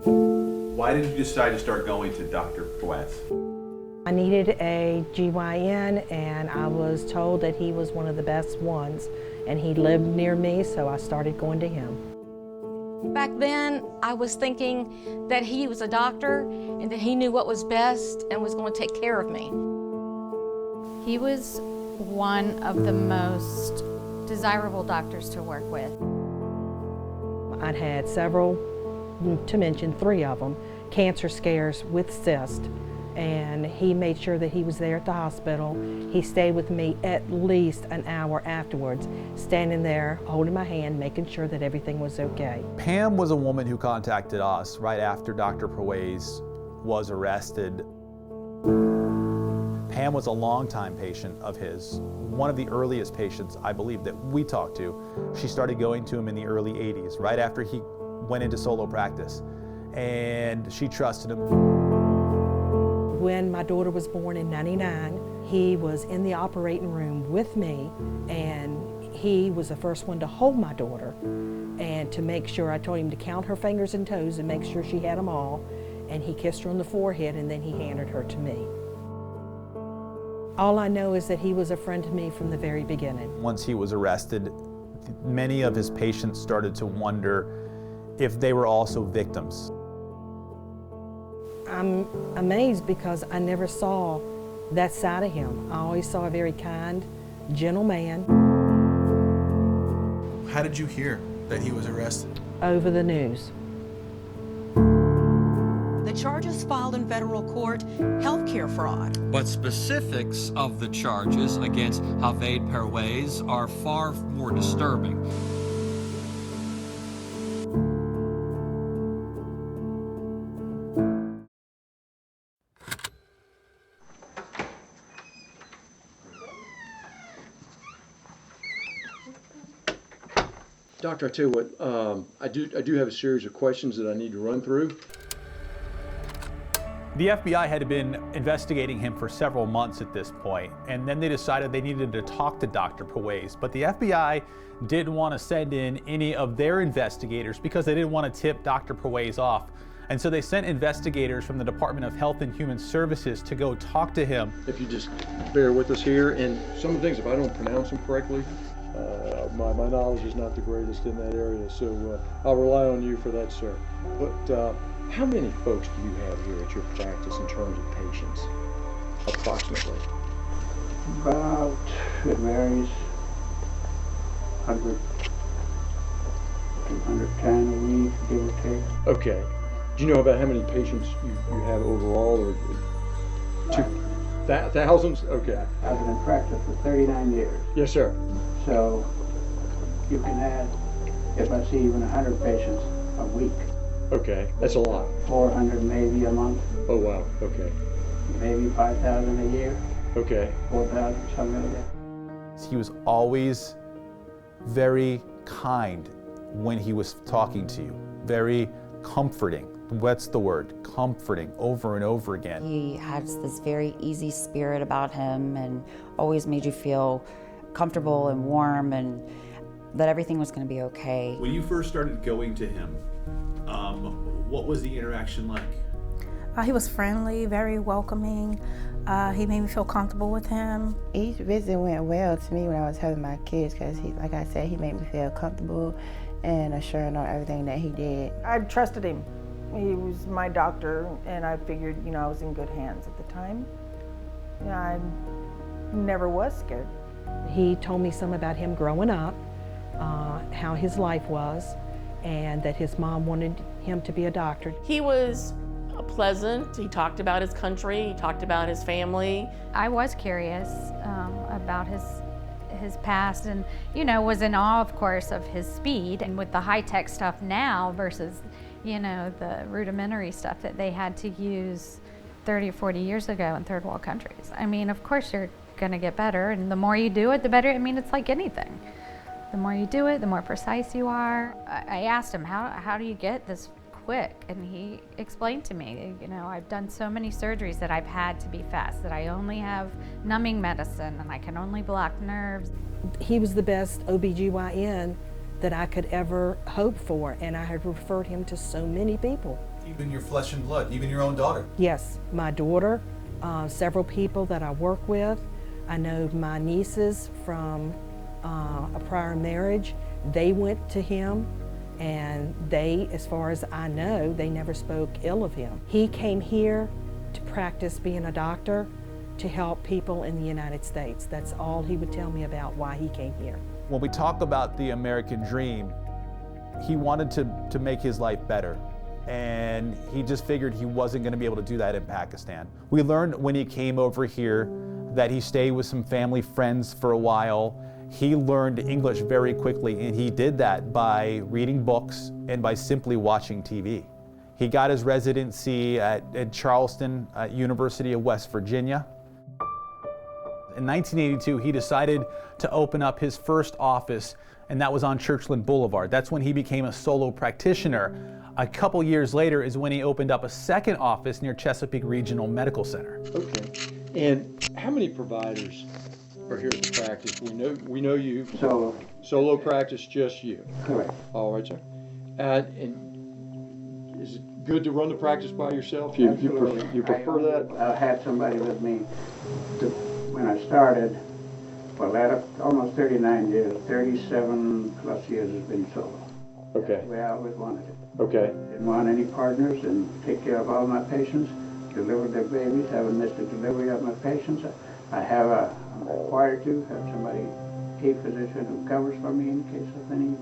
Why did you decide to start going to Dr. Perwaiz? I needed a GYN, and I was told that he was one of the best ones, and he lived near me, so I started going to him. Back then, I was thinking that he was a doctor and that he knew what was best and was going to take care of me. He was one of the most desirable doctors to work with. I'd had several, to mention 3 of them, cancer scares with cyst, and he made sure that he was there at the hospital. He stayed with me at least an hour afterwards, standing there, holding my hand, making sure that everything was okay. Pam was a woman who contacted us right after Dr. Perwaiz was arrested. Pam was a longtime patient of his, one of the earliest patients, I believe, that we talked to. She started going to him in the early 80s, right after he went into solo practice, and she trusted him. When my daughter was born in '99, he was in the operating room with me, and he was the first one to hold my daughter and to make sure. I told him to count her fingers and toes and make sure she had them all, and he kissed her on the forehead, and then he handed her to me. All I know is that he was a friend to me from the very beginning. Once he was arrested, many of his patients started to wonder if they were also victims. I'm amazed because I never saw that side of him. I always saw a very kind, gentle man. How did you hear that he was arrested? Over the news. The charges filed in federal court, healthcare fraud. But specifics of the charges against Hysterectomy Perwaiz are far more disturbing. Doctor, I tell you what, I do have a series of questions that I need to run through. The FBI had been investigating him for several months at this point, and then they decided they needed to talk to Dr. Perwaiz. But the FBI didn't want to send in any of their investigators because they didn't want to tip Dr. Perwaiz off. And so they sent investigators from the Department of Health and Human Services to go talk to him. If you just bear with us here, and some of the things, if I don't pronounce them correctly, my knowledge is not the greatest in that area, so I'll rely on you for that, sir. But how many folks do you have here at your practice in terms of patients, approximately? About, it varies, 100, 210 a week, give or take. Okay. Do you know about how many patients you have overall, or thousands? Okay. I've been in practice for 39 years. Yes, sir. So you can add, if I see even 100 patients a week. Okay, that's a lot. 400 maybe a month. Oh, wow, okay. Maybe 5,000 a year. Okay. 4,000, something like that. He was always very kind when he was talking to you, very comforting. What's the word? Comforting, over and over again. He has this very easy spirit about him and always made you feel comfortable and warm and that everything was going to be okay. When you first started going to him, what was the interaction like? He was friendly, very welcoming. He made me feel comfortable with him. Each visit went well to me when I was having my kids because, like I said, he made me feel comfortable and assuring on everything that he did. I trusted him. He was my doctor, and I figured, I was in good hands at the time. I never was scared. He told me some about him growing up, how his life was, and that his mom wanted him to be a doctor. He was pleasant. He talked about his country. He talked about his family. I was curious about his past, and was in awe, of course, of his speed and with the high-tech stuff now versus the rudimentary stuff that they had to use 30 or 40 years ago in third world countries. I mean, of course you're gonna get better, and the more you do it, the better. I mean, it's like anything. The more you do it, the more precise you are. I asked him, how do you get this quick? And he explained to me, I've done so many surgeries that I've had to be fast, that I only have numbing medicine and I can only block nerves. He was the best OBGYN that I could ever hope for, and I had referred him to so many people. Even your flesh and blood, even your own daughter. Yes, my daughter, several people that I work with. I know my nieces from a prior marriage, they went to him, and they, as far as I know, they never spoke ill of him. He came here to practice being a doctor to help people in the United States. That's all he would tell me about why he came here. When we talk about the American dream, he wanted to make his life better. And he just figured he wasn't going to be able to do that in Pakistan. We learned when he came over here that he stayed with some family friends for a while. He learned English very quickly, and he did that by reading books and by simply watching TV. He got his residency at Charleston University of West Virginia. In 1982, he decided to open up his first office, and that was on Churchland Boulevard. That's when he became a solo practitioner. A couple years later is when he opened up a second office near Chesapeake Regional Medical Center. Okay. And how many providers are here at the practice? We know you. Solo. Solo practice, just you. Correct. All right, sir. And is it good to run the practice by yourself? You prefer that? I had somebody with me when I started. Well, that almost 39 years, 37 plus years has been solo. Okay. That's the way I always wanted it. Okay. Didn't want any partners and take care of all my patients, deliver their babies, haven't missed a delivery of my patients. I'm required to have somebody, a physician who covers for me in case of any.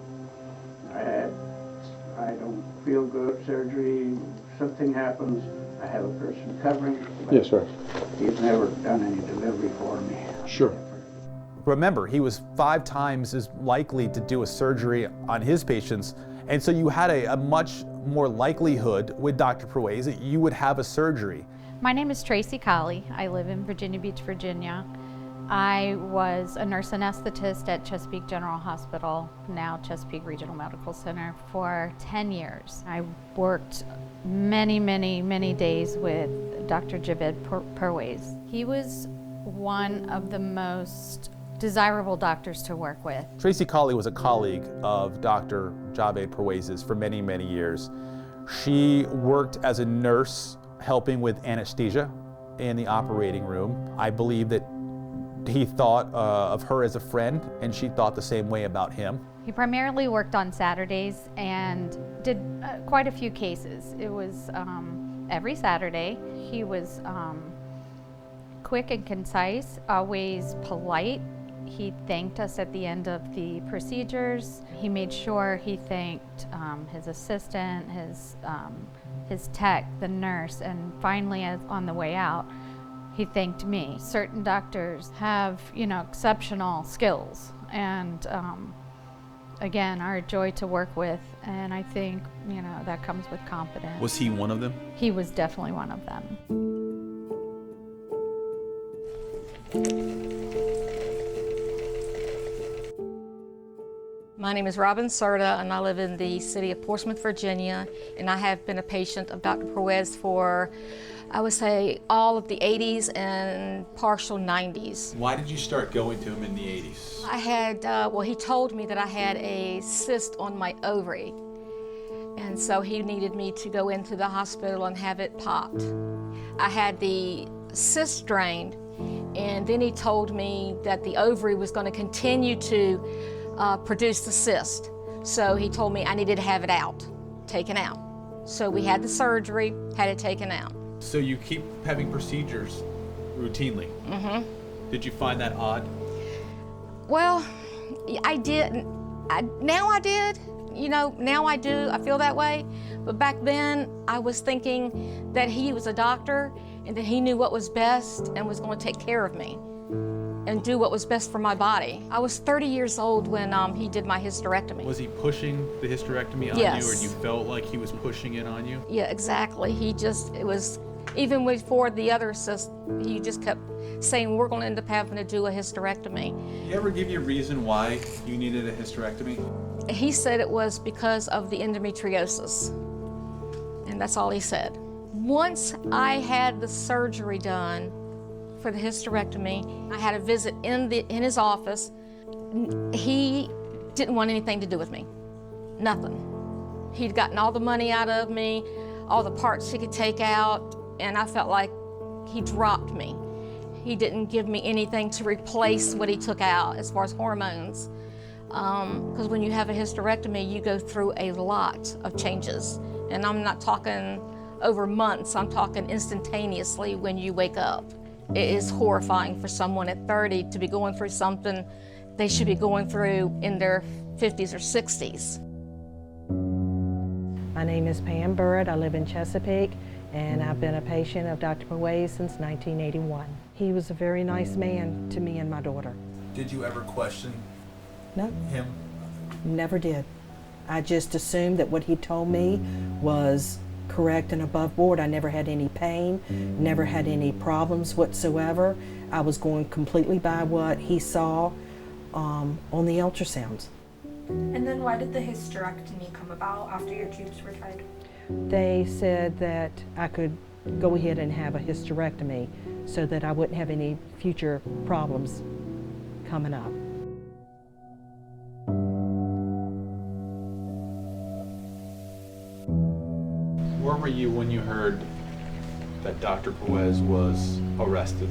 I don't feel good, surgery, something happens, I have a person covering. Yes, sir. He's never done any delivery for me. Sure. Remember, he was 5 times as likely to do a surgery on his patients, and so you had a much more likelihood with Dr. Perwaiz that you would have a surgery. My name is Tracy Colley. I live in Virginia Beach, Virginia. I was a nurse anesthetist at Chesapeake General Hospital, now Chesapeake Regional Medical Center, for 10 years. I worked many, many, many days with Dr. Javed Perwaiz. He was one of the most desirable doctors to work with. Tracy Colley was a colleague of Dr. Javed Perwaiz's for many, many years. She worked as a nurse helping with anesthesia in the operating room. I believe that he thought of her as a friend, and she thought the same way about him. He primarily worked on Saturdays and did quite a few cases. It was every Saturday. He was quick and concise, always polite. He thanked us at the end of the procedures. He made sure he thanked his assistant, his tech, the nurse, and finally, on the way out, he thanked me. Certain doctors have, exceptional skills, and again, are a joy to work with, and I think, that comes with confidence. Was he one of them? He was definitely one of them. My name is Robin Serta, and I live in the city of Portsmouth, Virginia, and I have been a patient of Dr. Perwaiz for, I would say, all of the 80s and partial 90s. Why did you start going to him in the 80s? I had, he told me that I had a cyst on my ovary, and so he needed me to go into the hospital and have it popped. I had the cyst drained, and then he told me that the ovary was going to continue to produce the cyst. So he told me I needed to have it taken out. So we had the surgery, had it taken out. So you keep having procedures routinely? Mm-hmm. Did you find that odd? Well, I did. Now I did. Now I do. I feel that way. But back then, I was thinking that he was a doctor and that he knew what was best and was going to take care of me and do what was best for my body. I was 30 years old when he did my hysterectomy. Was he pushing the hysterectomy on you, or you felt like he was pushing it on you? Yeah, exactly. It was, even before the other cyst, he just kept saying, we're going to end up having to do a hysterectomy. Did he ever give you a reason why you needed a hysterectomy? He said it was because of the endometriosis, and that's all he said. Once I had the surgery done for the hysterectomy, I had a visit in his office. He didn't want anything to do with me. Nothing. He'd gotten all the money out of me, all the parts he could take out, and I felt like he dropped me. He didn't give me anything to replace what he took out as far as hormones. Because when you have a hysterectomy, you go through a lot of changes. And I'm not talking over months, I'm talking instantaneously when you wake up. It is horrifying for someone at 30 to be going through something they should be going through in their 50s or 60s. My name is Pam Burritt. I live in Chesapeake, and I've been a patient of Dr. Perwaiz since 1981. He was a very nice man to me and my daughter. Did you ever question him? Never did. I just assumed that what he told me was correct and above board. I never had any pain, never had any problems whatsoever. I was going completely by what he saw on the ultrasounds. And then why did the hysterectomy come about after your tubes were tied? They said that I could go ahead and have a hysterectomy so that I wouldn't have any future problems coming up. Where were you when you heard that Dr. Perwaiz was arrested?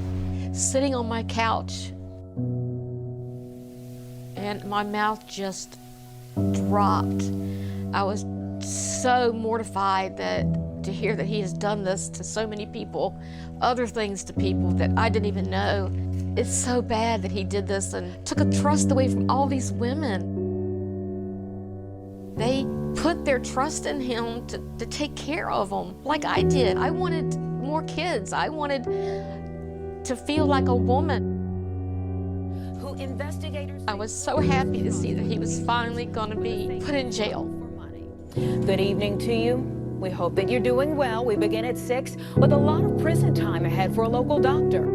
Sitting on my couch, and my mouth just dropped. I was so mortified to hear that he has done this to so many people, other things to people that I didn't even know. It's so bad that he did this and took a trust away from all these women. They put their trust in him to take care of them, like I did. I wanted more kids. I wanted to feel like a woman. I was so happy to see that he was finally going to be put in jail. Good evening to you. We hope that you're doing well. We begin at 6 with a lot of prison time ahead for a local doctor.